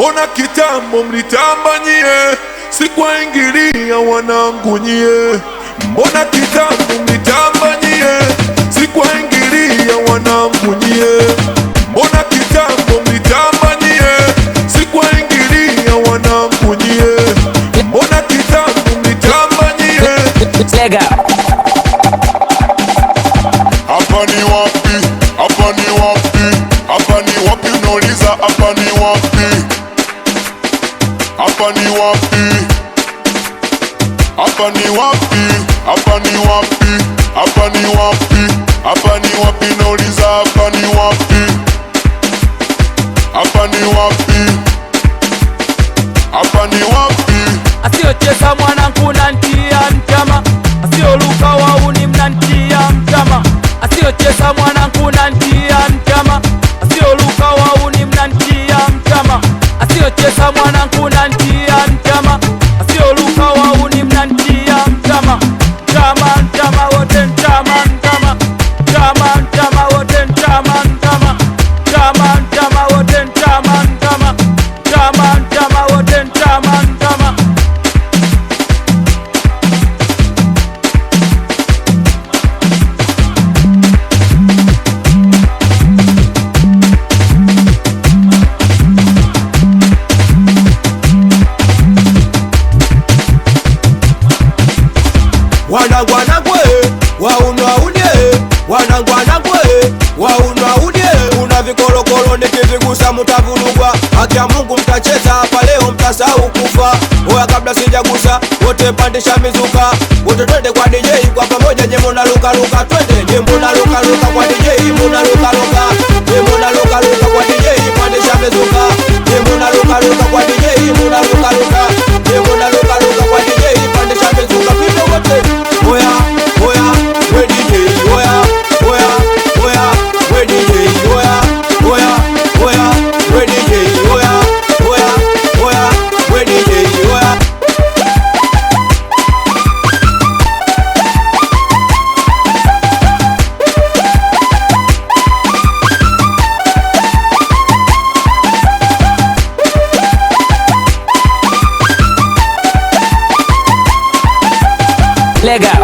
mbona kitambo mlitamba nyie, sikuwaingilia wanangu nyie. Mbona kitambo mlitamba nyie, sikuwaingilia wanangu nyie. Mbona kitambo mlitamba nyie, sikuwaingilia wanangu nyie. Mbona kitambo mlitamba nyie. Lega. Hapa ni wapi? Hapa ni wapi? Hapa ni wapi? Unauliza hapa ni wapi? Hapa ni wapi? Hapa ni wapi? Hapa ni wapi? Hapa ni wapi? Hapa ni wapi? Nauliza hapa ni wapi? Hapa ni wapi? Hapa ni wapi? Asiyocheza mwanangu nantia mtama, asiyoluka wauni mnantia mtama. Asiyocheza mwanangu nantia mtama, asiyoluka wauni mnantia mtama. Asiyocheza mwanangu nantia mtama, asiyoluka wauni mnantia mtama. Mtama mtama wote mtama mtama, mtama mtama wote mtama mtama, mtama mtama wote mtama mtama, mtama mtama wote mtama mtama. Wanangwe waunwaudie, wanangwe waunwaudie. Una vikolokolo nikivigusa mutavurugwa, haki ya Mungu mtacheza hapa leo mtasahau kufa. Oya kabla sijagusa wote pandisha mizuka, wote twende kwa DJ kwa pamoja, nyembo na luka luka, twende nyembo na luka luka kwa DJ, nyembo na luka luka, nyembo na luka luka kwa DJ, pandisha mizuka, nyembo na luka luka kwa DJ, nyembo na luka luka, nyembo na luka luka kwa DJ, pandisha mizuka, pinde wote. Oya, oya, we DJ, oya, oya, oya, we DJ, oya, oya, oya, we DJ, oya, oya, oya, we DJ, oya. Lega.